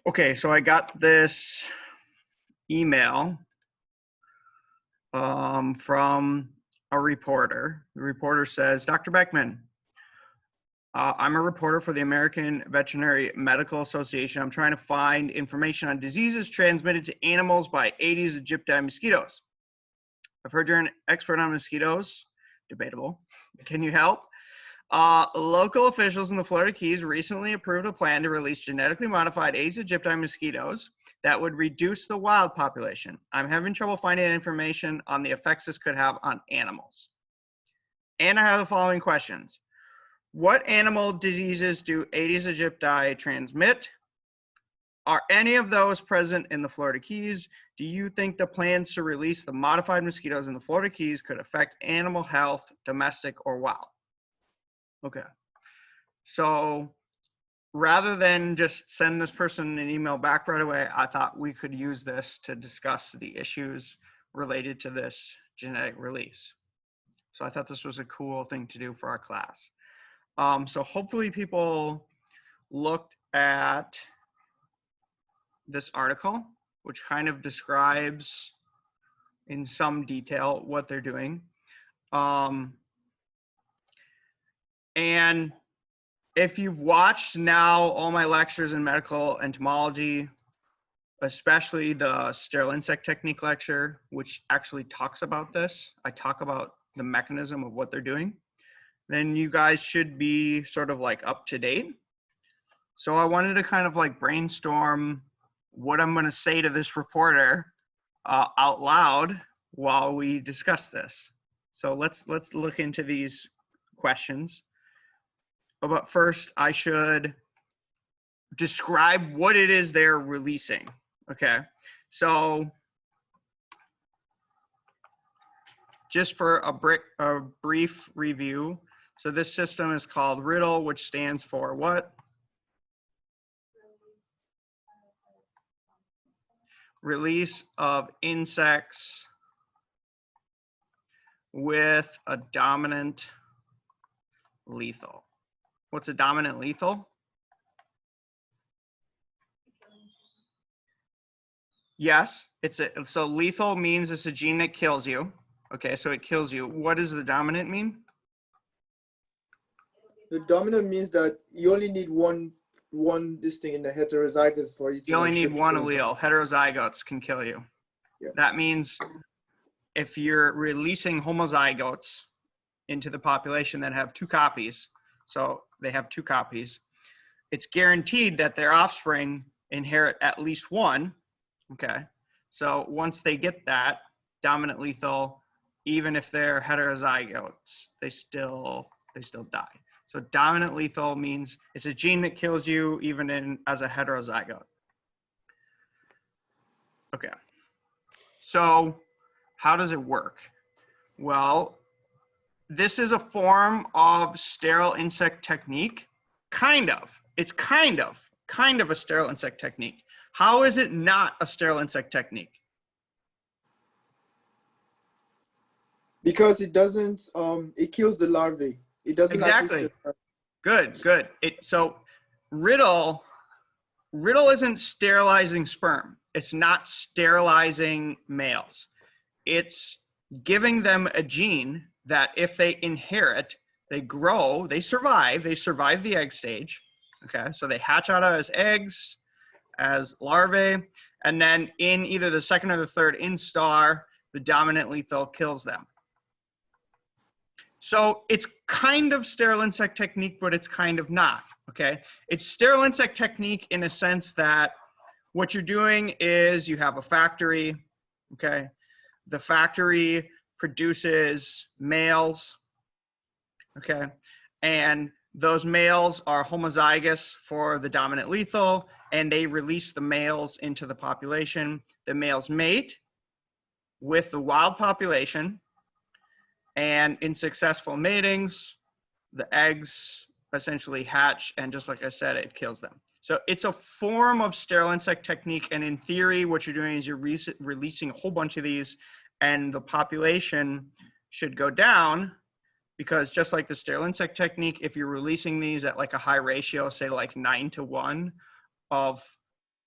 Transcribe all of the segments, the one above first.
Okay, so I got this email from a reporter. The reporter says, Dr. Beckmann, I'm a reporter for the American Veterinary Medical Association. I'm trying to find information on diseases transmitted to animals by Aedes aegypti mosquitoes. I've heard you're an expert on mosquitoes. Debatable. Can you help? Local officials in the Florida Keys recently approved a plan to release genetically modified Aedes aegypti mosquitoes that would reduce the wild population. I'm having trouble finding information on the effects this could have on animals. And I have the following questions. What animal diseases do Aedes aegypti transmit? Are any of those present in the Florida Keys? Do you think the plans to release the modified mosquitoes in the Florida Keys could affect animal health, domestic or wild? Okay, so rather than just send this person an email back right away, I thought we could use this to discuss the issues related to this genetic release. So I thought this was a cool thing to do for our class. So hopefully people looked at this article, which kind of describes in some detail what they're doing. And if you've watched now all my lectures in medical entomology, especially the sterile insect technique lecture, which actually talks about this, I talk about the mechanism of what they're doing, then you guys should be sort of like up to date. So I wanted to kind of like brainstorm what I'm going to say to this reporter out loud while we discuss this. So let's look into these questions. But first, I should describe what it is they're releasing. Okay, so just for a brief review, so this system is called RIDDLE, which stands for what? Release of insects with a dominant lethal. What's a dominant lethal? Yes, so lethal means it's a gene that kills you. Okay, so it kills you. What does the dominant mean? The dominant means that you only need one this thing in the heterozygous for you to. You only need one allele. Heterozygotes can kill you. Yeah. That means if you're releasing homozygotes into the population that have two copies, so they have two copies, it's guaranteed that their offspring inherit at least one. Okay, so once they get that dominant lethal, even if they're heterozygotes, they still die. So dominant lethal means it's a gene that kills you even as a heterozygote. Okay, so how does it work? Well, this is a form of sterile insect technique. Kind of. It's kind of a sterile insect technique. How is it not a sterile insect technique? Because it doesn't, it kills the larvae. It doesn't exactly. Good. So RIDDLE isn't sterilizing sperm. It's not sterilizing males. It's giving them a gene that if they inherit, they grow, they survive the egg stage. Okay, so they hatch out as eggs, as larvae, and then in either the second or the third instar, the dominant lethal kills them. So it's kind of sterile insect technique, but it's kind of not, okay? It's sterile insect technique in a sense that what you're doing is you have a factory, okay? The factory produces males, okay? And those males are homozygous for the dominant lethal, and they release the males into the population. The males mate with the wild population, and in successful matings, the eggs essentially hatch, and just like I said, it kills them. So it's a form of sterile insect technique, and in theory, what you're doing is you're releasing a whole bunch of these, and the population should go down, because just like the sterile insect technique, if you're releasing these at like a high ratio, say like 9 to 1 of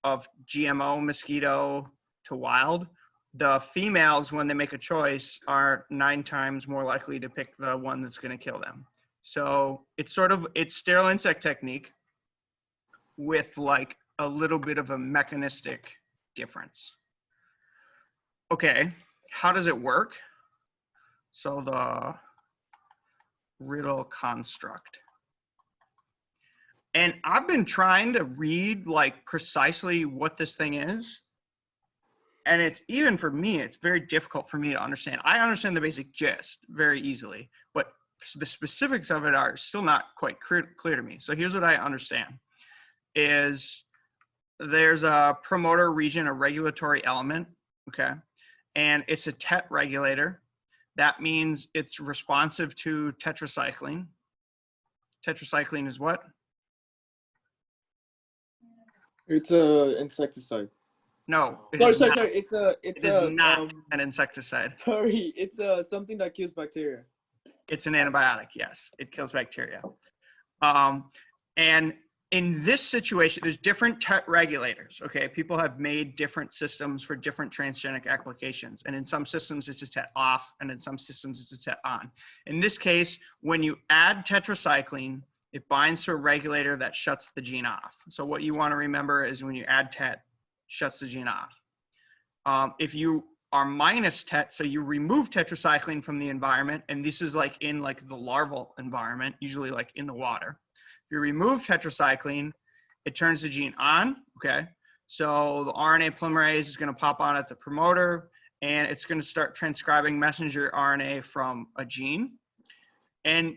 of GMO mosquito to wild, the females, when they make a choice, are 9 times more likely to pick the one that's going to kill them. So it's sterile insect technique with like a little bit of a mechanistic difference. Okay, how does it work? So the riddle construct. And I've been trying to read like precisely what this thing is. And it's, even for me, it's very difficult for me to understand. I understand the basic gist very easily, but the specifics of it are still not quite clear to me. So here's what I understand is there's a promoter region, a regulatory element, okay? And it's a TET regulator. That means it's responsive to tetracycline. Tetracycline is what? It's a insecticide. No. Sorry. It's not an insecticide. Sorry, it's something that kills bacteria. It's an antibiotic, yes. It kills bacteria. And in this situation, there's different TET regulators, okay? People have made different systems for different transgenic applications. And in some systems, it's a TET off, and in some systems, it's a TET on. In this case, when you add tetracycline, it binds to a regulator that shuts the gene off. So what you want to remember is when you add TET, shuts the gene off. If you are minus TET, so you remove tetracycline from the environment, and this is like in like the larval environment, usually like in the water. If you remove tetracycline, it turns the gene on, okay? So the RNA polymerase is going to pop on at the promoter, and it's going to start transcribing messenger RNA from a gene. And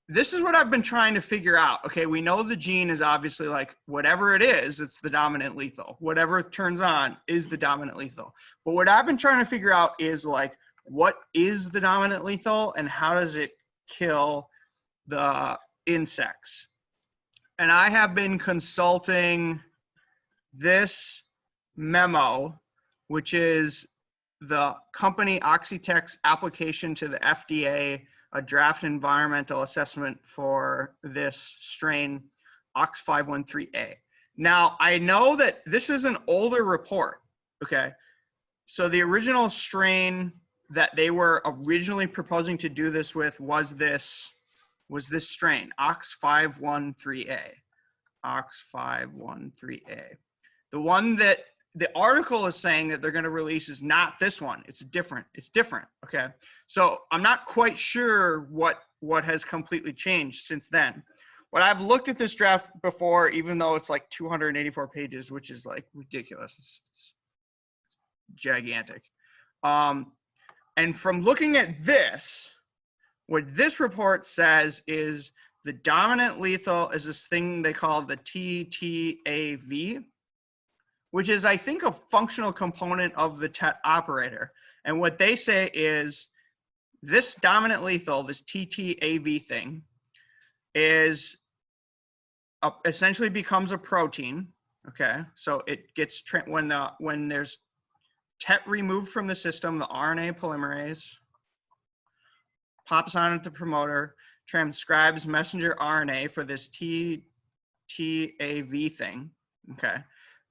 this is what I've been trying to figure out. Okay, we know the gene is obviously like whatever it is, it's the dominant lethal. Whatever it turns on is the dominant lethal. But what I've been trying to figure out is like, what is the dominant lethal and how does it kill the insects? And I have been consulting this memo, which is the company Oxitec's application to the FDA, a draft environmental assessment for this strain OX513A. Now, I know that this is an older report, okay? So the original strain that they were originally proposing to do this with was this strain, OX513A. OX513A. The one that the article is saying that they're going to release is not this one. It's different. Okay. So I'm not quite sure what has completely changed since then. But I've looked at this draft before, even though it's like 284 pages, which is like ridiculous. It's gigantic. And from looking at this, what this report says is the dominant lethal is this thing they call the TTAV, which is, I think, a functional component of the TET operator. And what they say is this dominant lethal, this TTAV thing, is essentially becomes a protein. Okay, so it gets when there's TET removed from the system, the RNA polymerase pops on at the promoter, transcribes messenger RNA for this TTAV thing. Okay.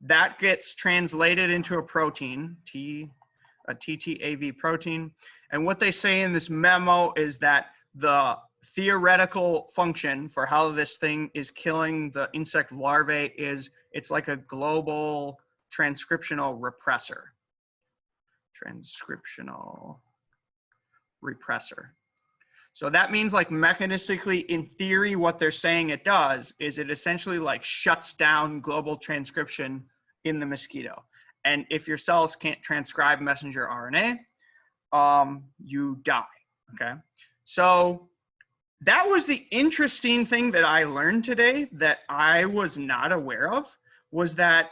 That gets translated into a protein, a TTAV protein. And what they say in this memo is that the theoretical function for how this thing is killing the insect larvae is it's like a global transcriptional repressor. So that means like mechanistically, in theory, what they're saying it does is it essentially like shuts down global transcription in the mosquito. And if your cells can't transcribe messenger RNA, you die, okay? So that was the interesting thing that I learned today that I was not aware of, was that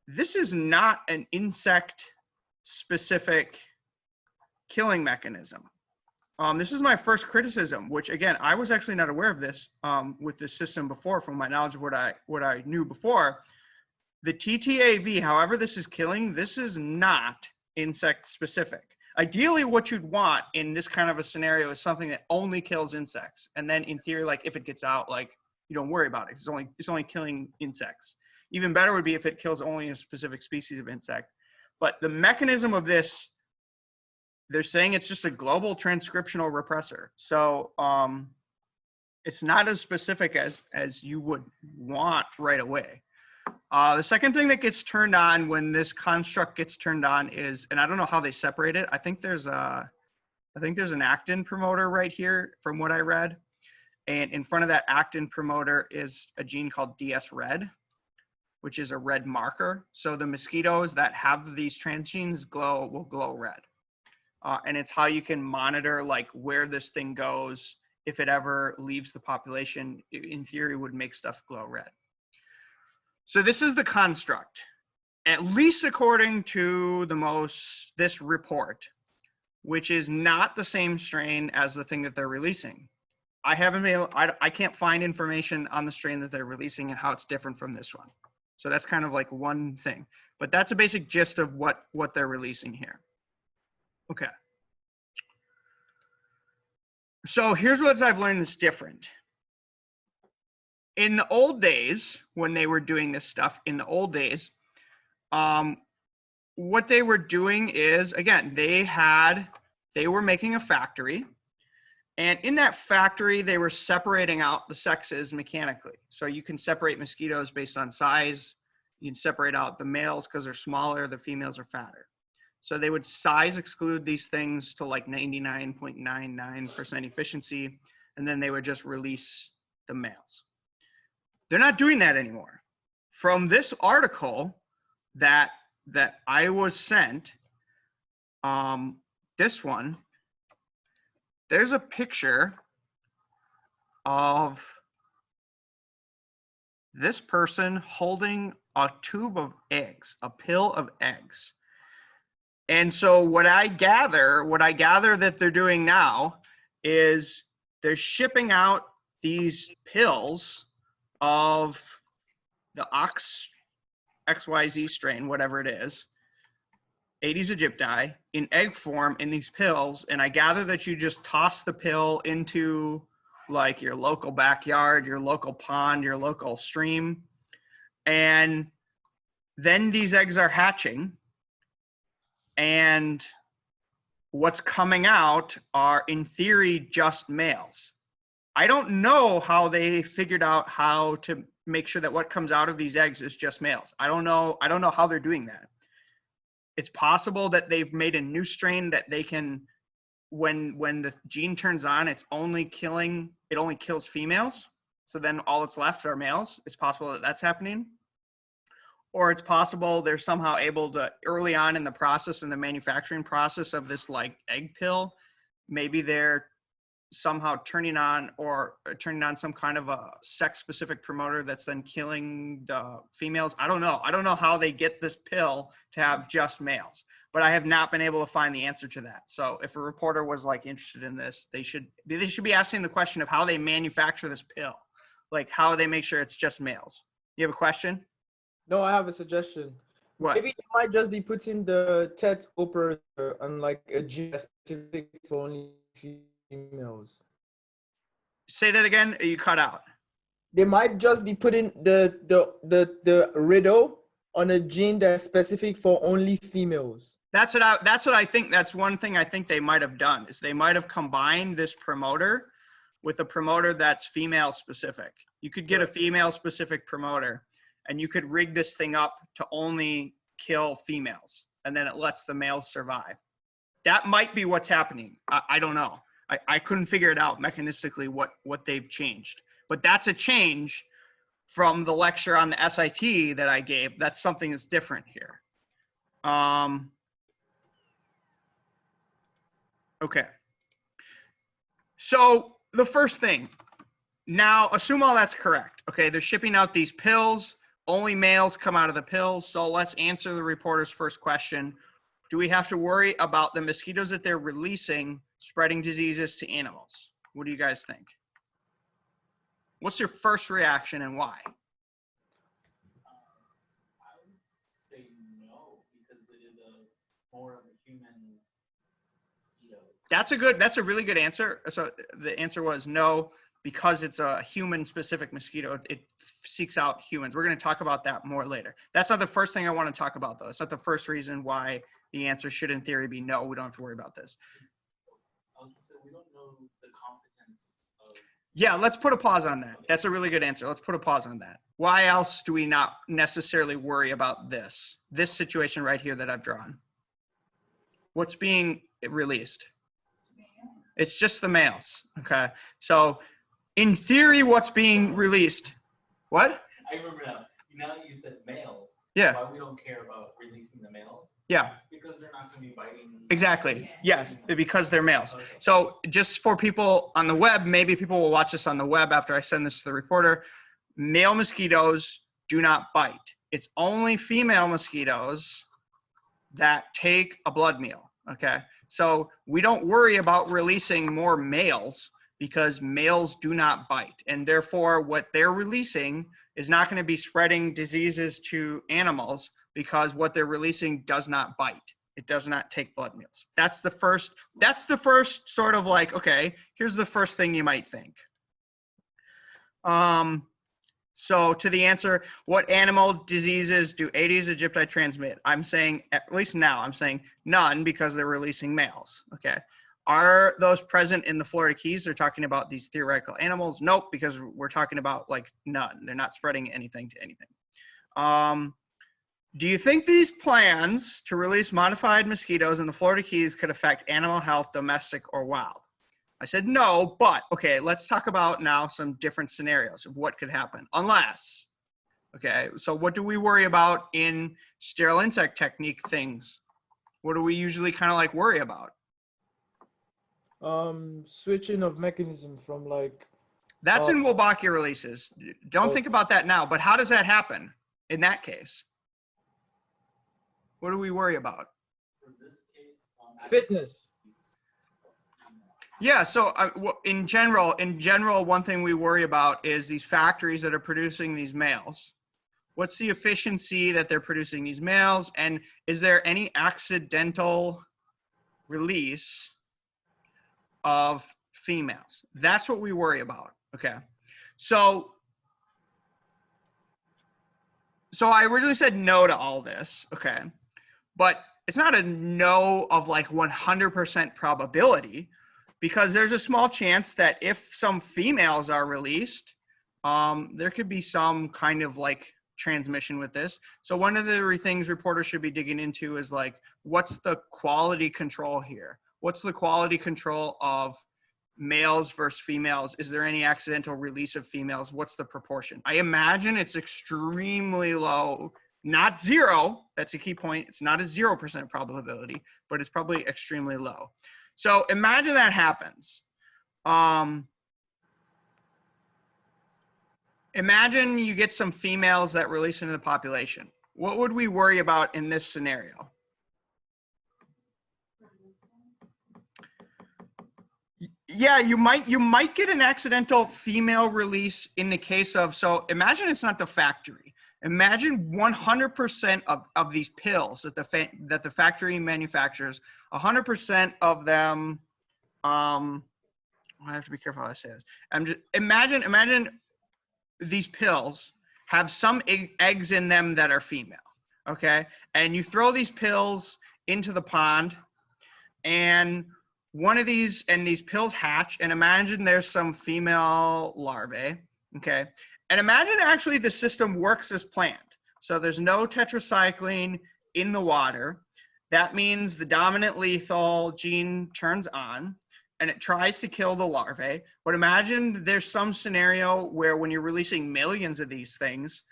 this is not an insect-specific killing mechanism. This is my first criticism, which again, I was actually not aware of this with this system before from my knowledge of what I knew before. The TTAV, however this is killing, this is not insect specific. Ideally, what you'd want in this kind of a scenario is something that only kills insects. And then in theory, like if it gets out, like you don't worry about it. It's only killing insects. Even better would be if it kills only a specific species of insect. But the mechanism of this, they're saying it's just a global transcriptional repressor. So it's not as specific as you would want right away. The second thing that gets turned on when this construct gets turned on is, and I don't know how they separate it. I think there's an actin promoter right here from what I read. And in front of that actin promoter is a gene called DS-red, which is a red marker. So the mosquitoes that have these transgenes will glow red. And it's how you can monitor like where this thing goes. If it ever leaves the population, in theory would make stuff glow red. So this is the construct, at least according to this report, which is not the same strain as the thing that they're releasing. I can't find information on the strain that they're releasing and how it's different from this one. So that's kind of like one thing, but that's a basic gist of what they're releasing here. Okay. So here's what I've learned that's different. In the old days, when they were doing this stuff, what they were doing is, again, they were making a factory, and in that factory, they were separating out the sexes mechanically. So you can separate mosquitoes based on size. You can separate out the males because they're smaller, the females are fatter. So they would size exclude these things to like 99.99% efficiency, and then they would just release the males. They're not doing that anymore. From this article that I was sent, this one, there's a picture of this person holding a tube of eggs, a pill of eggs. And so what I gather that they're doing now is they're shipping out these pills of the XYZ strain, whatever it is, Aedes aegypti, in egg form in these pills. And I gather that you just toss the pill into like your local backyard, your local pond, your local stream. And then these eggs are hatching. And what's coming out are, in theory, just males. I don't know how they figured out how to make sure that what comes out of these eggs is just males. I don't know how they're doing that. It's possible that they've made a new strain that they can, when the gene turns on, it only kills females. So then all that's left are males. It's possible that that's happening. Or it's possible they're somehow able to, early on in the process, in the manufacturing process of this like egg pill, maybe they're somehow turning on some kind of a sex specific promoter that's then killing the females. I don't know how they get this pill to have just males, but I have not been able to find the answer to that. So if a reporter was like interested in this, they should be asking the question of how they manufacture this pill, like how they make sure it's just males. You have a question? No, I have a suggestion. What? Maybe they might just be putting the TET operator on like a gene specific for only females. Say that again. You cut out. They might just be putting the riddle on a gene that's specific for only females. That's what I think. That's one thing I think they might have done, is they might have combined this promoter with a promoter that's female specific. You could get a female specific promoter, and you could rig this thing up to only kill females, and then it lets the males survive. That might be what's happening. I don't know. I couldn't figure it out mechanistically what they've changed. But that's a change from the lecture on the SIT that I gave. That's something that's different here. Okay. So the first thing, now assume all that's correct. Okay, they're shipping out these pills. Only males come out of the pills. So let's answer the reporter's first question. Do we have to worry about the mosquitoes that they're releasing spreading diseases to animals? What do you guys think? What's your first reaction and why? I would say no, because it is more of a human mosquito. That's a really good answer. So the answer was no. because it's a human-specific mosquito, it seeks out humans. We're going to talk about that more later. That's not the first thing I want to talk about, though. It's not the first reason why the answer should, in theory, be no. We don't have to worry about this. I was gonna say, we don't know the competence of. Yeah, let's put a pause on that. That's a really good answer. Let's put a pause on that. Why else do we not necessarily worry about this situation right here that I've drawn? What's being released? It's just the males. Okay. So in theory, what's being released? What? I remember now. Now that you said males. Yeah. Why we don't care about releasing the males? Yeah. Because they're not going to be biting. Exactly. Yes, because they're males. Okay. So just for people on the web, maybe people will watch this on the web after I send this to the reporter. Male mosquitoes do not bite. It's only female mosquitoes that take a blood meal. Okay. So we don't worry about releasing more males because males do not bite. And therefore, what they're releasing is not going to be spreading diseases to animals because what they're releasing does not bite. It does not take blood meals. That's the first sort of like, okay, here's the first thing you might think. So to the answer, what animal diseases do Aedes aegypti transmit? I'm saying, at least now, I'm saying none because they're releasing males, okay? Are those present in the Florida Keys? They're talking about these theoretical animals. Nope, because we're talking about like none. They're not spreading anything to anything. Do you think these plans to release modified mosquitoes in the Florida Keys could affect animal health, domestic or wild? I said no, but okay, let's talk about now some different scenarios of what could happen. Unless, okay, so what do we worry about in sterile insect technique things? What do we usually kind of like worry about? Switching of mechanism from like. That's in Wolbachia releases. Don't think about that now, but how does that happen in that case? What do we worry about? For this case, Fitness. Yeah, so in general, one thing we worry about is these factories that are producing these males. What's the efficiency that they're producing these males? And is there any accidental release of females? That's what we worry about, okay? So I originally said no to all this, okay? But it's not a no of like 100% probability, because there's a small chance that if some females are released, there could be some kind of like transmission with this. So one of the things reporters should be digging into is like, what's the quality control here? What's the quality control of males versus females? Is there any accidental release of females? What's the proportion? I imagine it's extremely low, not zero. That's a key point. It's not a 0% probability, but it's probably extremely low. So imagine that happens. Imagine you get some females that release into the population. What would we worry about in this scenario? Yeah, you might get an accidental female release in the case of, so imagine it's not the factory. Imagine 100% of these pills that the factory manufactures, 100% of them, I have to be careful how I say this. Imagine these pills have some eggs in them that are female, okay? And you throw these pills into the pond, and these pills hatch, and imagine there's some female larvae, okay? And imagine actually the system works as planned. So there's no tetracycline in the water. That means the dominant lethal gene turns on and it tries to kill the larvae. But imagine there's some scenario where when you're releasing millions of these things,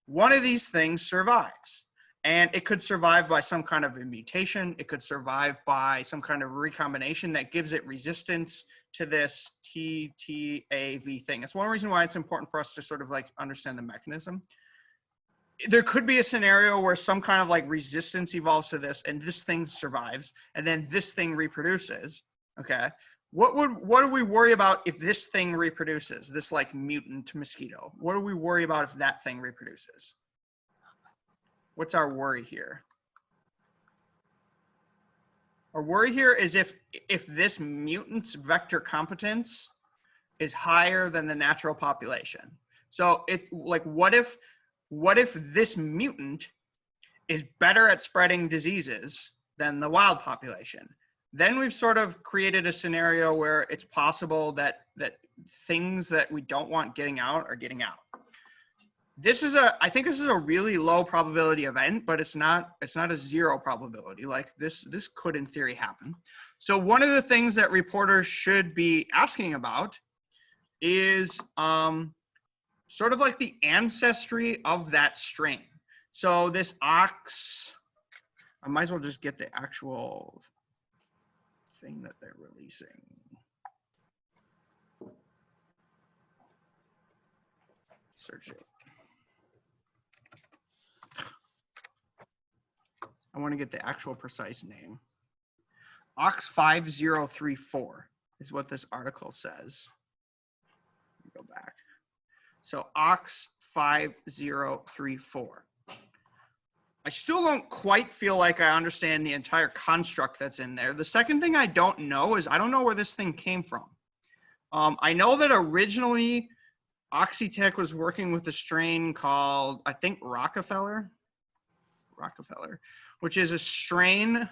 one of these things survives. And it could survive by some kind of a mutation. It could survive by some kind of recombination that gives it resistance to this TTAV thing. It's one reason why it's important for us to sort of like understand the mechanism. There could be a scenario where some kind of like resistance evolves to this and this thing survives and then this thing reproduces, okay? What do we worry about if this thing reproduces, this like mutant mosquito? What do we worry about if that thing reproduces? What's our worry here? Our worry here is if this mutant's vector competence is higher than the natural population. So it's like, what if this mutant is better at spreading diseases than the wild population? Then we've sort of created a scenario where it's possible that things that we don't want getting out are getting out. I think this is a really low probability event, but it's not a zero probability. Like this could in theory happen. So one of the things that reporters should be asking about is sort of like the ancestry of that strain. So this ox, I might as well just get the actual thing that they're releasing. Search it. I want to get the actual precise name. Ox 5034 is what this article says. Let me go back. So Ox 5034. I still don't quite feel like I understand the entire construct that's in there. The second thing I don't know is I don't know where this thing came from. I know that originally Oxitec was working with a strain called, I think, Rockefeller, which is a strain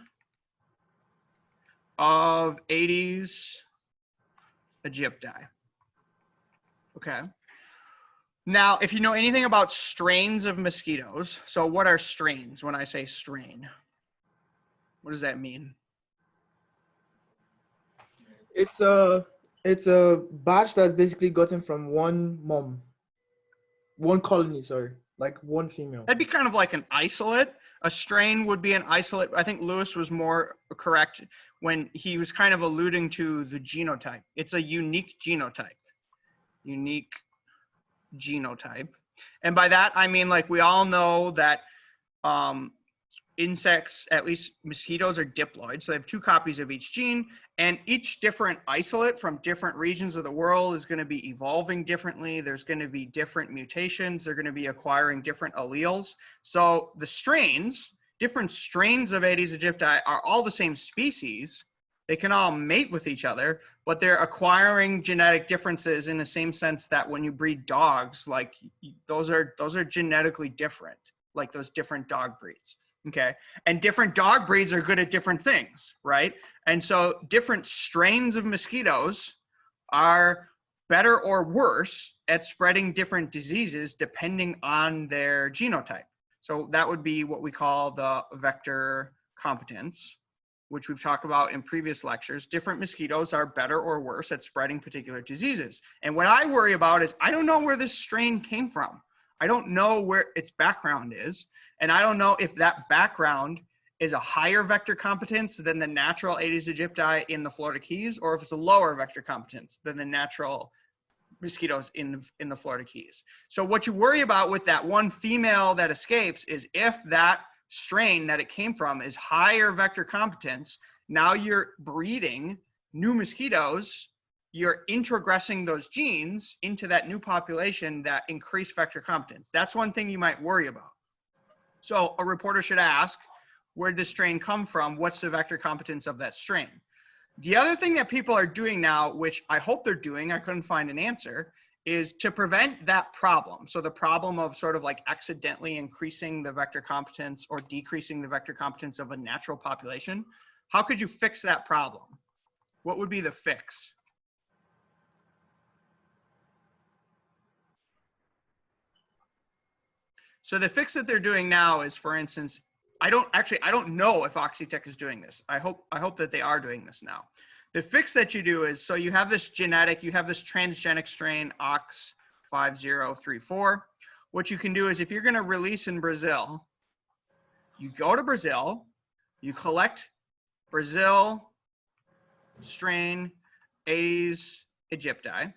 of Aedes aegypti. Okay. Now, if you know anything about strains of mosquitoes, so what are strains when I say strain? What does that mean? It's a batch that's basically gotten from one colony, sorry, like one female. That'd be kind of like an isolate. A strain would be an isolate. I think Lewis was more correct when he was kind of alluding to the genotype. It's a unique genotype. Unique genotype. And by that, I mean, like, we all know that insects, at least mosquitoes, are diploid. So they have two copies of each gene, and each different isolate from different regions of the world is going to be evolving differently. There's going to be different mutations. They're going to be acquiring different alleles. So the strains, different strains of Aedes aegypti are all the same species. They can all mate with each other, but they're acquiring genetic differences in the same sense that when you breed dogs, like those are genetically different, like those different dog breeds. Okay. And different dog breeds are good at different things, right? And so different strains of mosquitoes are better or worse at spreading different diseases depending on their genotype. So that would be what we call the vector competence, which we've talked about in previous lectures. Different mosquitoes are better or worse at spreading particular diseases. And what I worry about is I don't know where this strain came from. I don't know where its background is. And I don't know if that background is a higher vector competence than the natural Aedes aegypti in the Florida Keys, or if it's a lower vector competence than the natural mosquitoes in the Florida Keys. So what you worry about with that one female that escapes is if that strain that it came from is higher vector competence, now you're breeding new mosquitoes, you're introgressing those genes into that new population that increase vector competence. That's one thing you might worry about. So a reporter should ask, where did this strain come from? What's the vector competence of that strain? The other thing that people are doing now, which I hope they're doing, I couldn't find an answer, is to prevent that problem. So the problem of sort of like accidentally increasing the vector competence or decreasing the vector competence of a natural population. How could you fix that problem? What would be the fix? So the fix that they're doing now is, for instance, I don't know if Oxitec is doing this. I hope that they are doing this now. The fix that you do is, so you have this transgenic strain, Ox 5034. What you can do is, if you're going to release in Brazil, you go to Brazil, you collect Brazil strain Aedes aegypti.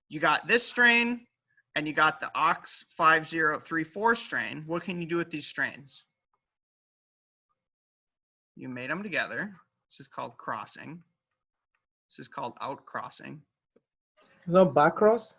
You got this strain, and you got the Ox 5034 strain. What can you do with these strains? You mate them together. This is called crossing. This is called outcrossing. No back cross?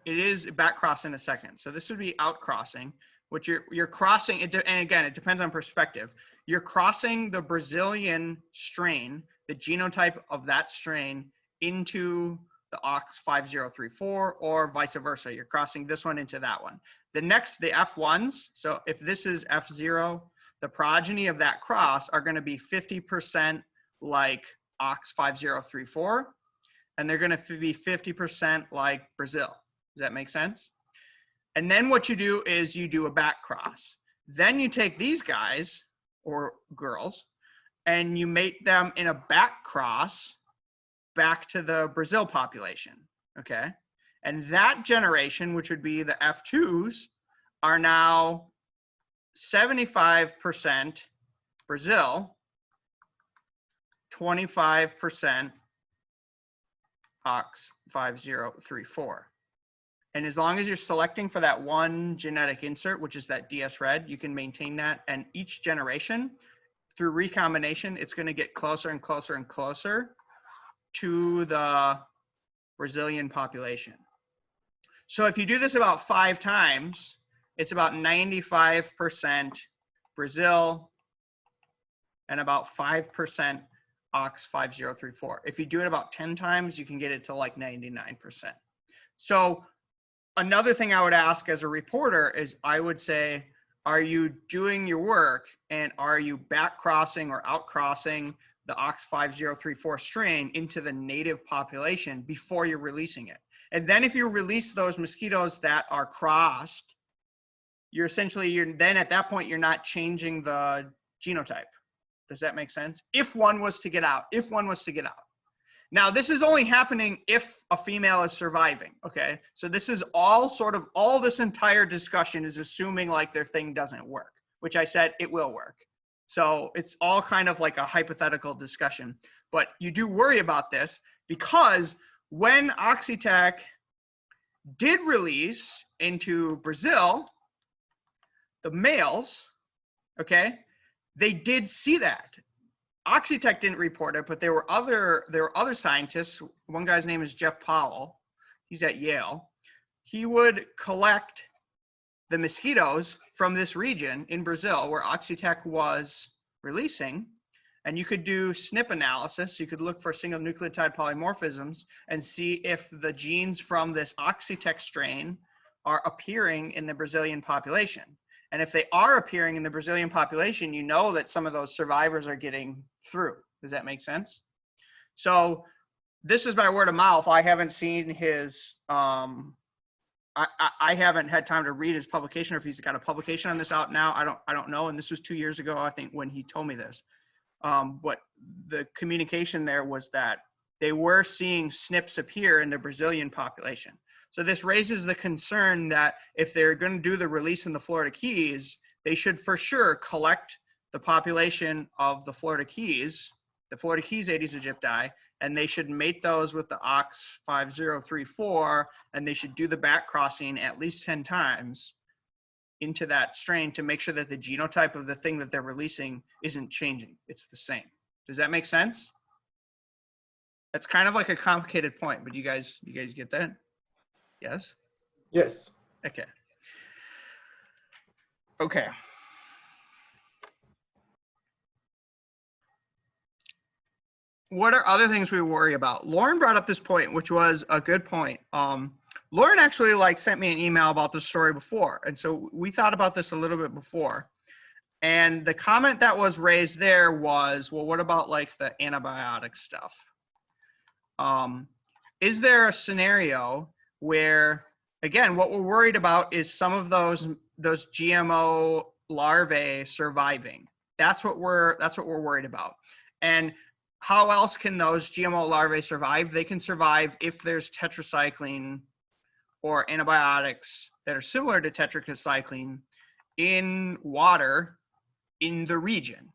It is back cross in a second. So this would be outcrossing, which you're crossing, and again, it depends on perspective. You're crossing the Brazilian strain, the genotype of that strain, into the Ox 5034, or vice versa. You're crossing this one into that one. The F1s, so if this is F0, the progeny of that cross are going to be 50% like Ox 5034, and they're going to be 50% like Brazil. Does that make sense? And then what you do is you do a back cross. Then you take these guys, or girls, and you mate them in a back cross back to the Brazil population, okay? And that generation, which would be the F2s, are now 75% Brazil, 25% Ox 5034. And as long as you're selecting for that one genetic insert, which is that DS red, you can maintain that. And each generation, through recombination, it's going to get closer and closer and closer to the Brazilian population. So if you do this about 5 times, it's about 95% Brazil and about 5% Ox 5034. If you do it about 10 times, you can get it to like 99%. So another thing I would ask as a reporter is, I would say, are you doing your work and are you back crossing or out crossing the Ox 5034 strain into the native population before you're releasing it? And then if you release those mosquitoes that are crossed, you're then at that point, you're not changing the genotype. Does that make sense? If one was to get out, Now, this is only happening if a female is surviving, okay? So this is all this entire discussion is assuming like their thing doesn't work, which I said it will work. So it's all kind of like a hypothetical discussion. But you do worry about this because when Oxitec did release into Brazil, the males, okay, they did see that. Oxitec didn't report it, but there were other scientists. One guy's name is Jeff Powell. He's at Yale. He would collect the mosquitoes from this region in Brazil where Oxitec was releasing, and you could do SNP analysis. You could look for single nucleotide polymorphisms and see if the genes from this Oxitec strain are appearing in the Brazilian population. And if they are appearing in the Brazilian population, you know that some of those survivors are getting through. Does that make sense? So this is by word of mouth. I haven't seen his, I haven't had time to read his publication, or if he's got a publication on this out now. I don't know. And this was 2 years ago, I think, when he told me this. But the communication there was that they were seeing SNPs appear in the Brazilian population. So this raises the concern that if they're going to do the release in the Florida Keys, they should for sure collect the population of the Florida Keys Aedes aegypti, and they should mate those with the Ox 5034, and they should do the back crossing at least 10 times into that strain to make sure that the genotype of the thing that they're releasing isn't changing. It's the same. Does that make sense? That's kind of like a complicated point, but you guys get that? Yes? Yes. Okay. Okay. What are other things we worry about? Lauren brought up this point, which was a good point. Lauren actually sent me an email about this story before. And so we thought about this a little bit before. And the comment that was raised there was, well, what about the antibiotic stuff? Is there a scenario where, again, what we're worried about is some of those GMO larvae surviving. That's what we're worried about. And how else can those GMO larvae survive? They can survive if there's tetracycline or antibiotics that are similar to tetracycline in water in the region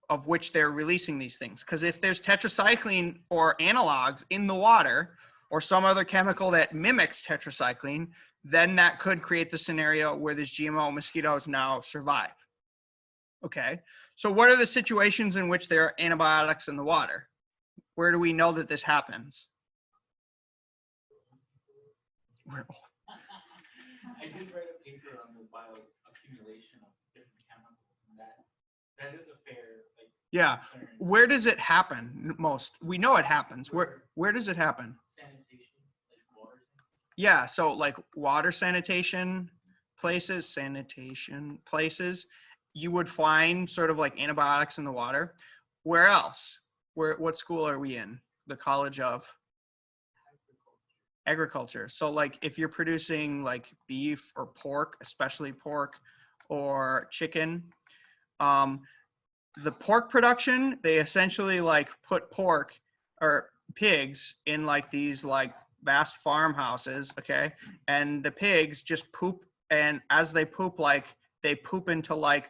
of which they're releasing these things. Because if there's tetracycline or analogs in the water, or some other chemical that mimics tetracycline, then that could create the scenario where these GMO mosquitoes now survive. Okay, so what are the situations in which there are antibiotics in the water? Where do we know that this happens? I did write a paper on the bioaccumulation of different chemicals, and that is a fair yeah. concern. Where does it happen most? We know it happens. Where does it happen? Sanitation. Yeah, so like water sanitation places, you would find sort of like antibiotics in the water. Where else? What school are we in? The College of Agriculture. So like if you're producing like beef or pork, especially pork or chicken, the pork production, they essentially like put pork or pigs in like these like vast farmhouses, okay? And the pigs just poop, and as they poop, like they poop into like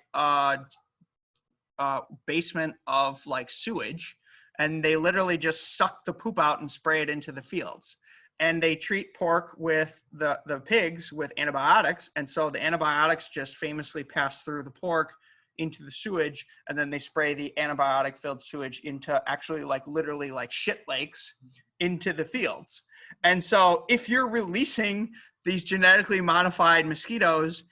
basement of like sewage, and they literally just suck the poop out and spray it into the fields. And they treat pork with the pigs with antibiotics, and so the antibiotics just famously pass through the pork into the sewage, and then they spray the antibiotic filled sewage into actually like literally like shit lakes into the fields. And so if you're releasing these genetically modified mosquitoes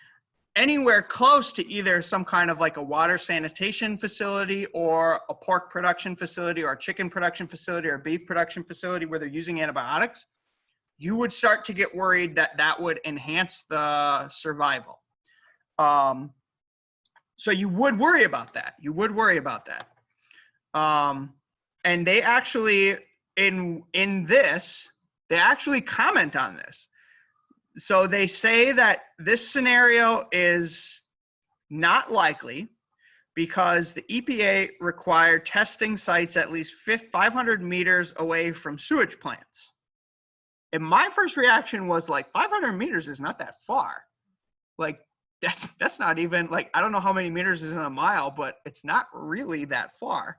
anywhere close to either some kind of like a water sanitation facility or a pork production facility or a chicken production facility or a beef production facility where they're using antibiotics, you would start to get worried that that would enhance the survival. So you would worry about that. You would worry about that. And they actually, in this, they actually comment on this. So they say that this scenario is not likely because the EPA required testing sites at least 500 meters away from sewage plants. And my first reaction was like, 500 meters is not that far. Like, that's not even, like, I don't know how many meters is in a mile, but it's not really that far.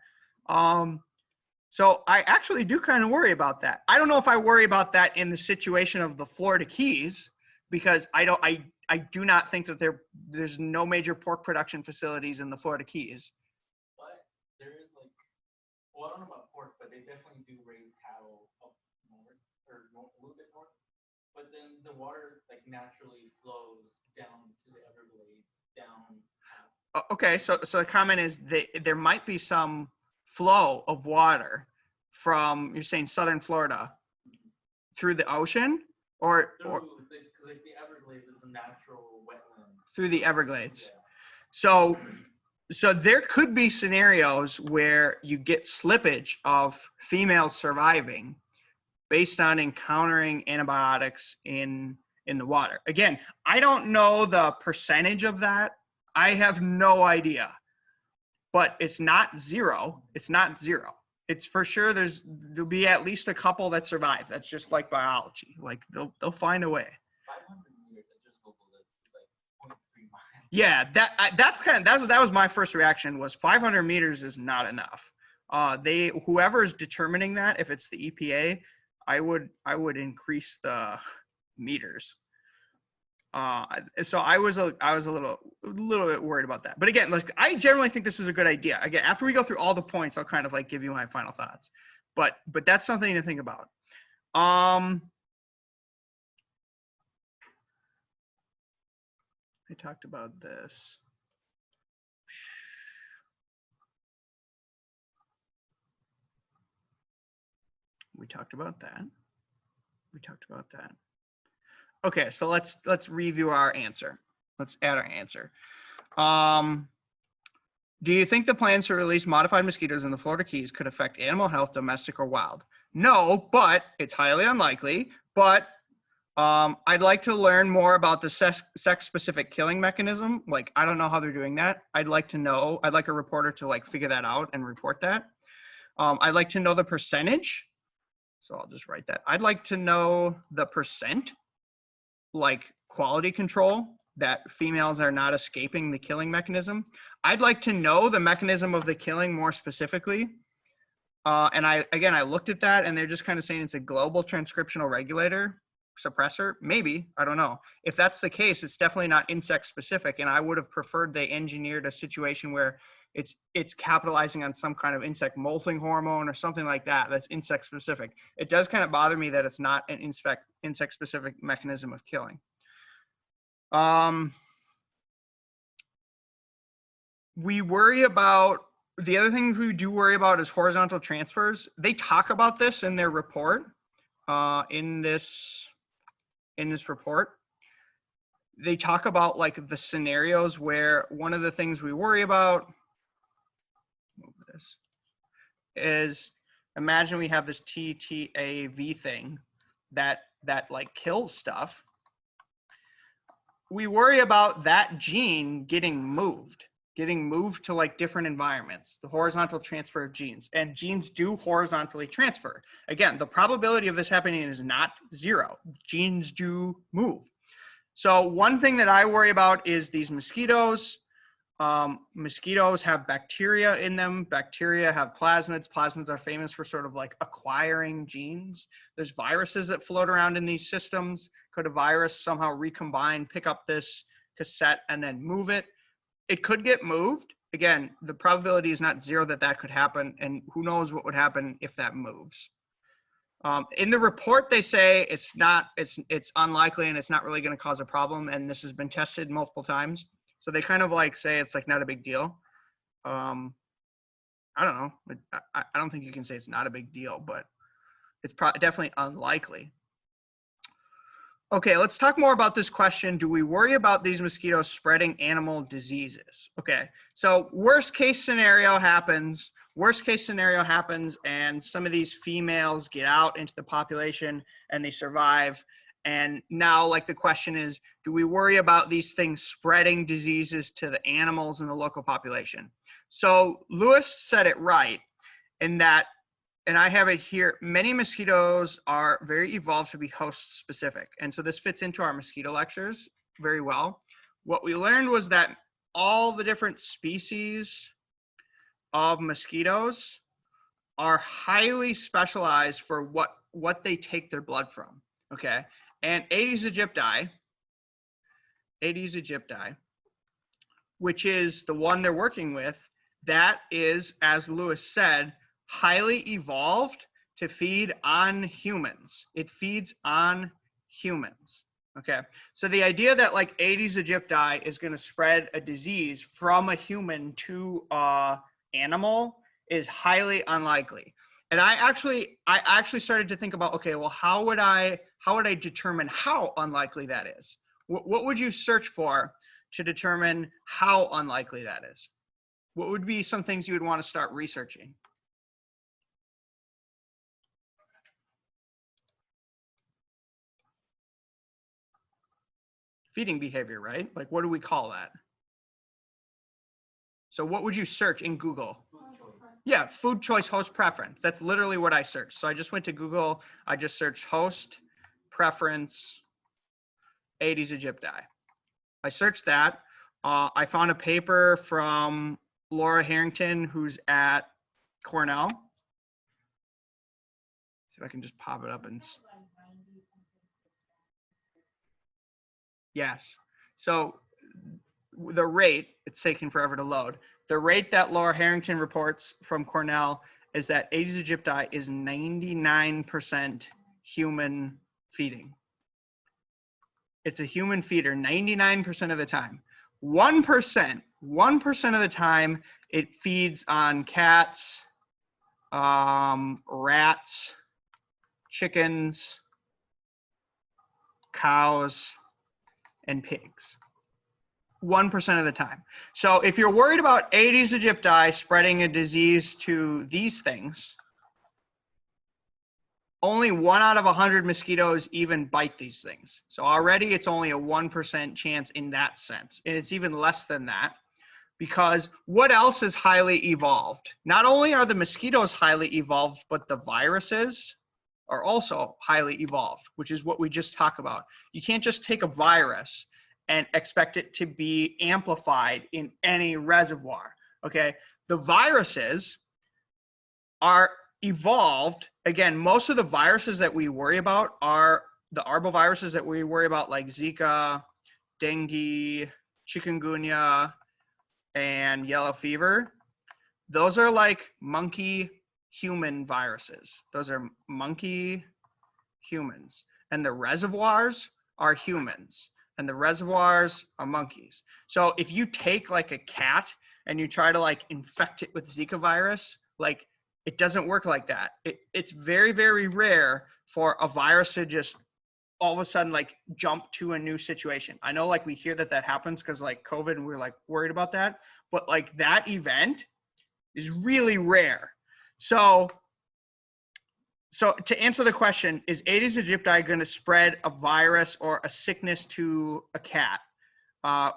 So I actually do kind of worry about that. I don't know if I worry about that in the situation of the Florida Keys, because I do not think that there's no major pork production facilities in the Florida Keys. But there is like, well, I don't know about pork, but they definitely do raise cattle up north or north, a little bit north. But then the water like naturally flows down to the Everglades, down past. Okay, so the comment is there might be some flow of water from, you're saying southern Florida, through the ocean or Because like the Everglades is a natural wetland. through the Everglades. Yeah. So there could be scenarios where you get slippage of females surviving based on encountering antibiotics in the water. Again, I don't know the percentage of that. I have no idea. But it's not zero. It's not zero. It's for sure there'll be at least a couple that survive. That's just like biology. Like they'll find a way. 500 meters, I just Googled this. It's like 0.3 miles. Yeah, that was my first reaction was 500 meters is not enough. Whoever's determining that, if it's the EPA, I would increase the meters. So I was a little bit worried about that. But again, like I generally think this is a good idea. Again, after we go through all the points, I'll kind of like give you my final thoughts. But that's something to think about. I talked about this. We talked about that. We talked about that. Okay, so let's review our answer. Let's add our answer. Do you think the plans to release modified mosquitoes in the Florida Keys could affect animal health, domestic or wild? No, but it's highly unlikely. But I'd like to learn more about the sex-specific killing mechanism. Like, I don't know how they're doing that. I'd like to know. I'd like a reporter to like figure that out and report that. I'd like to know the percentage. So I'll just write that. I'd like to know the percent, like quality control, that females are not escaping the killing mechanism. I'd like to know the mechanism of the killing more specifically. And I looked at that and they're just kind of saying it's a global transcriptional regulator suppressor. Maybe, I don't know. If that's the case, it's definitely not insect specific. And I would have preferred they engineered a situation where it's capitalizing on some kind of insect molting hormone or something like that that's insect specific. It does kind of bother me that it's not an insect specific mechanism of killing. We worry about, the other things we do worry about is horizontal transfers. They talk about this in their report, in this in this report. They talk about like the scenarios where one of the things we worry about, move this, is imagine we have this TTAV thing that like kills stuff. We worry about that gene getting moved to like different environments, the horizontal transfer of genes, and genes do horizontally transfer. Again, the probability of this happening is not 0. Genes do move. So one thing that I worry about is these mosquitoes. Mosquitoes have bacteria in them. Bacteria have plasmids. Plasmids are famous for sort of like acquiring genes. There's viruses that float around in these systems. Could a virus somehow recombine, pick up this cassette, and then move it? It could get moved. Again, the probability is not 0 that that could happen, and who knows what would happen if that moves. In the report, they say it's unlikely and it's not really going to cause a problem, and this has been tested multiple times. So they kind of like say it's like not a big deal. I don't know. I don't think you can say it's not a big deal, but it's definitely unlikely. Okay, let's talk more about this question. Do we worry about these mosquitoes spreading animal diseases? Okay, so worst case scenario happens. Worst case scenario happens and some of these females get out into the population and they survive. And now like the question is, do we worry about these things spreading diseases to the animals in the local population? So Lewis said it right in that, and I have it here, many mosquitoes are very evolved to be host specific. And so this fits into our mosquito lectures very well. What we learned was that all the different species of mosquitoes are highly specialized for what they take their blood from, okay? And Aedes aegypti, which is the one they're working with, that is, as Lewis said, highly evolved to feed on humans. It feeds on humans, okay? So the idea that like Aedes aegypti is gonna spread a disease from a human to animal is highly unlikely. And I actually started to think about, okay, well, how would I determine how unlikely that is? What would you search for to determine how unlikely that is? What would be some things you would want to start researching? Feeding behavior, right? Like, what do we call that? So what would you search in Google? Yeah, food choice host preference. That's literally what I searched. So I just went to Google. I just searched host preference Aedes aegypti. I searched that. I found a paper from Laura Harrington, who's at Cornell. See if I can just pop it up and. Yes. So the rate, it's taking forever to load. The rate that Laura Harrington reports from Cornell is that Aedes aegypti is 99% human feeding. It's a human feeder 99% of the time. 1% of the time it feeds on cats, rats, chickens, cows, and pigs. 1% of the time. So if you're worried about Aedes aegypti spreading a disease to these things, only 1 out of 100 mosquitoes even bite these things. So already it's only a 1% chance in that sense. And it's even less than that because what else is highly evolved? Not only are the mosquitoes highly evolved, but the viruses are also highly evolved, which is what we just talked about. You can't just take a virus and expect it to be amplified in any reservoir, okay? The viruses are evolved. Again, most of the viruses that we worry about are the arboviruses that we worry about, like Zika, dengue, chikungunya, and yellow fever. Those are like monkey human viruses. Those are monkey humans. And the reservoirs are humans. And the reservoirs are monkeys. So if you take like a cat and you try to like infect it with Zika virus, like it doesn't work like that. It's very, very rare for a virus to just all of a sudden like jump to a new situation. I know like we hear that happens because like COVID and we're like worried about that, but like that event is really rare. So to answer the question, is Aedes aegypti going to spread a virus or a sickness to a cat?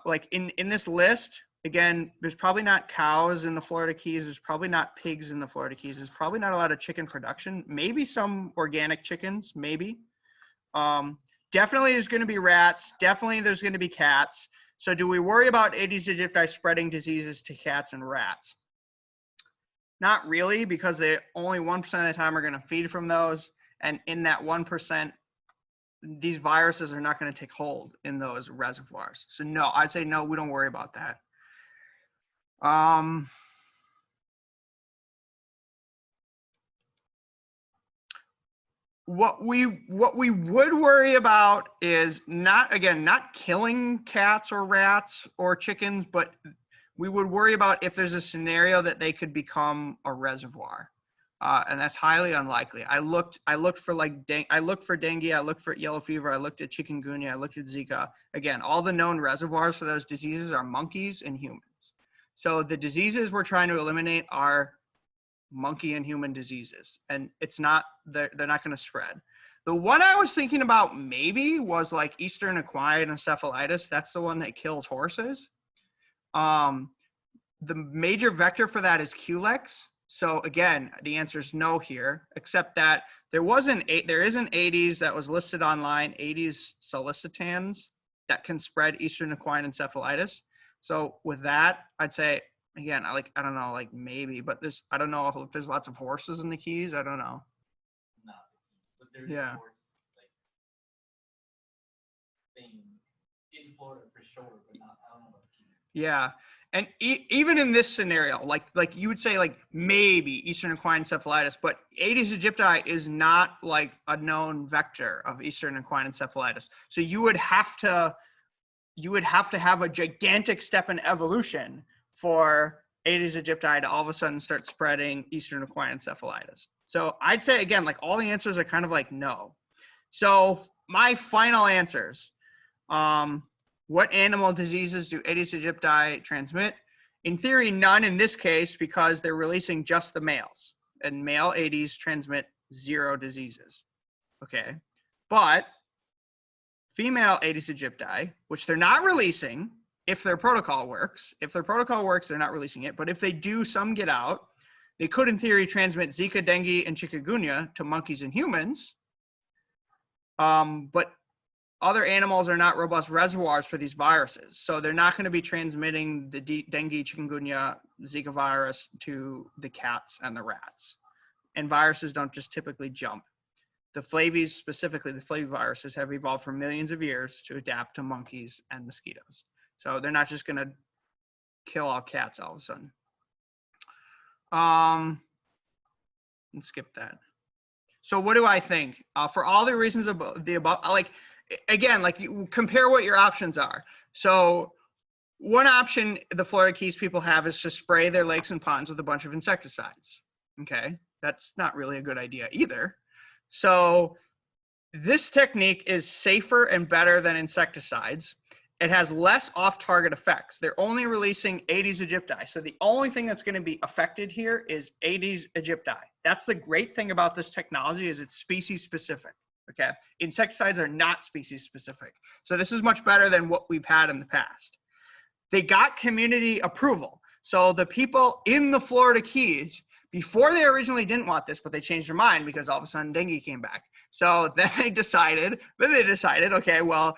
Like in this list, again, there's probably not cows in the Florida Keys. There's probably not pigs in the Florida Keys. There's probably not a lot of chicken production. Maybe some organic chickens, maybe. Definitely there's going to be rats. Definitely there's going to be cats. So do we worry about Aedes aegypti spreading diseases to cats and rats? Not really, because they only 1% of the time are going to feed from those. And in that 1%, these viruses are not going to take hold in those reservoirs. So no, I'd say no, we don't worry about that. What we would worry about is not killing cats or rats or chickens, but we would worry about if there's a scenario that they could become a reservoir, and that's highly unlikely. I looked for I looked for dengue, I looked for yellow fever, I looked at chikungunya, I looked at Zika. Again, all the known reservoirs for those diseases are monkeys and humans. So the diseases we're trying to eliminate are monkey and human diseases, and it's not they're not going to spread. The one I was thinking about maybe was like Eastern equine encephalitis. That's the one that kills horses. The major vector for that is Culex. So again, the answer is no here, except that there is an Aedes that was listed online, Aedes sollicitans, that can spread Eastern equine encephalitis. So with that, I'd say, again, I don't know, like maybe, but I don't know if there's lots of horses in the Keys. I don't know. No, but there's Yeah. a horse like thing in Florida for sure, but not, I don't know about the Keys. Yeah, and even in this scenario, like you would say like maybe Eastern equine encephalitis, but Aedes aegypti is not like a known vector of Eastern equine encephalitis. So you would have to have a gigantic step in evolution for Aedes aegypti to all of a sudden start spreading Eastern equine encephalitis. So I'd say, again, like all the answers are kind of like no. So my final answers, what animal diseases do Aedes aegypti transmit? In theory, none in this case, because they're releasing just the males, and male Aedes transmit 0 diseases. Okay, but female Aedes aegypti, which they're not releasing, if their protocol works. If their protocol works, they're not releasing it. But if they do, some get out. They could, in theory, transmit Zika, dengue, and chikungunya to monkeys and humans. But other animals are not robust reservoirs for these viruses. So they're not going to be transmitting the dengue, chikungunya, Zika virus to the cats and the rats. And viruses don't just typically jump. The flavies, specifically the flaviviruses, have evolved for millions of years to adapt to monkeys and mosquitoes. So they're not just going to kill all cats all of a sudden. Let's skip that. So what do I think? For all the reasons above, like, again, like you compare what your options are. So one option the Florida Keys people have is to spray their lakes and ponds with a bunch of insecticides. Okay, that's not really a good idea either. So this technique is safer and better than insecticides. It has less off-target effects. They're only releasing Aedes aegypti. So the only thing that's going to be affected here is Aedes aegypti. That's the great thing about this technology, is it's species specific. Okay, insecticides are not species specific. So this is much better than what we've had in the past. They got community approval. So the people in the Florida Keys, before they originally didn't want this, but they changed their mind because all of a sudden dengue came back. So then they decided, okay, well,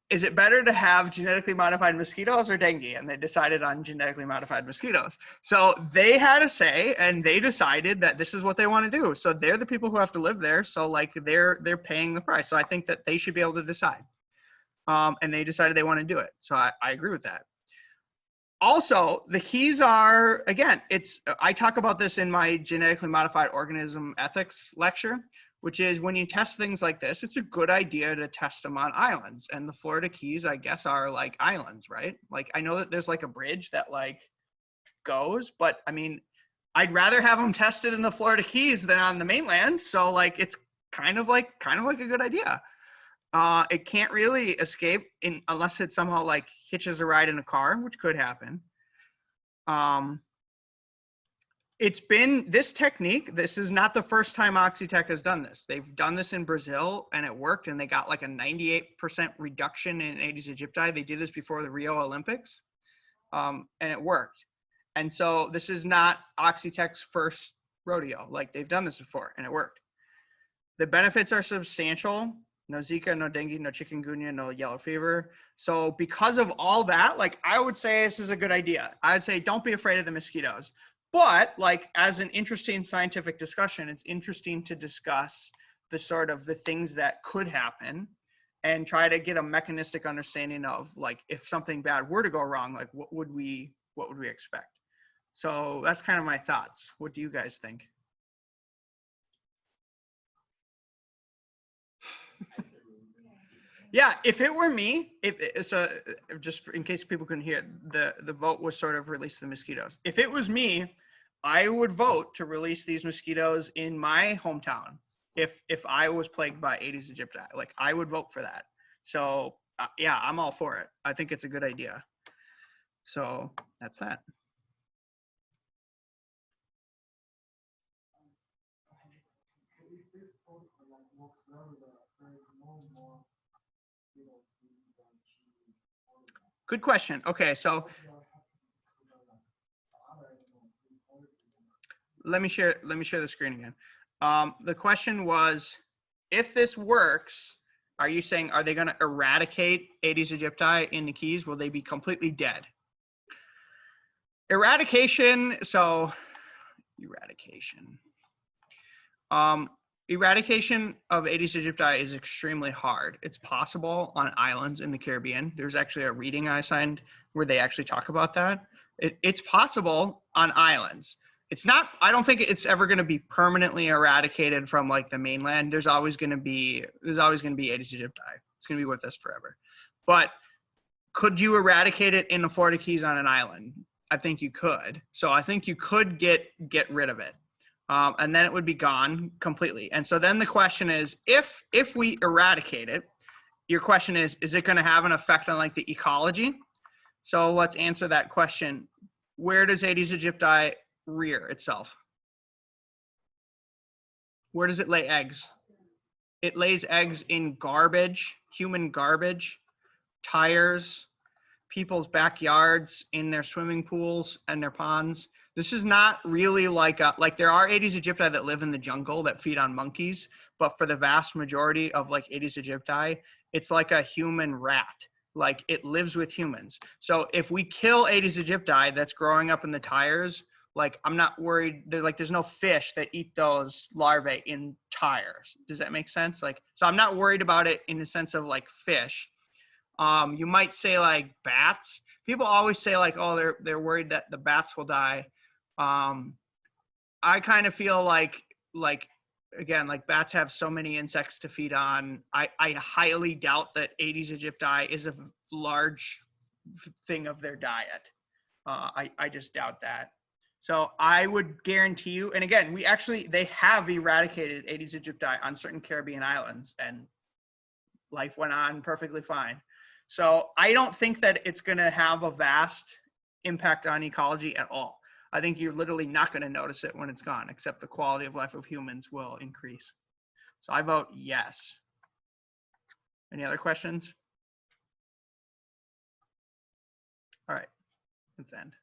is it better to have genetically modified mosquitoes or dengue? And they decided on genetically modified mosquitoes. So they had a say, and they decided that this is what they want to do. So they're the people who have to live there. So like they're paying the price. So I think that they should be able to decide. And they decided they want to do it. So I agree with that. Also, the keys are, again, I talk about this in my genetically modified organism ethics lecture, which is when you test things like this, it's a good idea to test them on islands. And the Florida Keys, I guess, are like islands, right? Like, I know that there's like a bridge that like goes, but I mean, I'd rather have them tested in the Florida Keys than on the mainland. So like, it's kind of like a good idea. It can't really escape unless it somehow like hitches a ride in a car, which could happen. It's been this technique. This is not the first time Oxitec has done this. They've done this in Brazil and it worked, and they got like a 98% reduction in Aedes aegypti. They did this before the Rio Olympics, and it worked. And so this is not Oxitec's first rodeo. Like, they've done this before and it worked. The benefits are substantial. No Zika, no dengue, no chikungunya, no yellow fever. So because of all that, like, I would say this is a good idea. I would say don't be afraid of the mosquitoes. But like, as an interesting scientific discussion, it's interesting to discuss the sort of the things that could happen and try to get a mechanistic understanding of, like, if something bad were to go wrong, like what would we expect? So that's kind of my thoughts. What do you guys think? Yeah, if it were me, just in case people couldn't hear, the vote was sort of release the mosquitoes. If it was me, I would vote to release these mosquitoes in my hometown. If I was plagued by Aedes aegypti, like, I would vote for that. So yeah, I'm all for it. I think it's a good idea. So that's that. Good question. Okay, so let me share the screen again. The question was, if this works, are you saying, are they going to eradicate Aedes aegypti in the Keys? Will they be completely dead? Eradication. So eradication. Eradication of Aedes aegypti is extremely hard. It's possible on islands in the Caribbean. There's actually a reading I signed where they actually talk about that. It's possible on islands. It's not, I don't think it's ever going to be permanently eradicated from like the mainland. There's always going to be Aedes aegypti. It's going to be with us forever. But could you eradicate it in the Florida Keys on an island? I think you could. So I think you could get rid of it. And then it would be gone completely. And so then the question is, if we eradicate it, your question is it going to have an effect on like the ecology? So let's answer that question. Where does Aedes aegypti rear itself? Where does it lay eggs? It lays eggs in garbage, human garbage, tires, people's backyards, in their swimming pools and their ponds. This is not really like there are Aedes aegypti that live in the jungle that feed on monkeys, but for the vast majority of like Aedes aegypti, it's like a human rat. Like, it lives with humans. So if we kill Aedes aegypti that's growing up in the tires, like, I'm not worried. There's no fish that eat those larvae in tires. Does that make sense? Like, so I'm not worried about it in the sense of like fish. You might say like bats. People always say like, oh, they're worried that the bats will die. I kind of feel like again, like, bats have so many insects to feed on. I highly doubt that Aedes aegypti is a large thing of their diet. I just doubt that. So I would guarantee you, and again, they have eradicated Aedes aegypti on certain Caribbean islands, and life went on perfectly fine. So I don't think that it's going to have a vast impact on ecology at all. I think you're literally not going to notice it when it's gone, except the quality of life of humans will increase. So I vote yes. Any other questions? All right, let's end.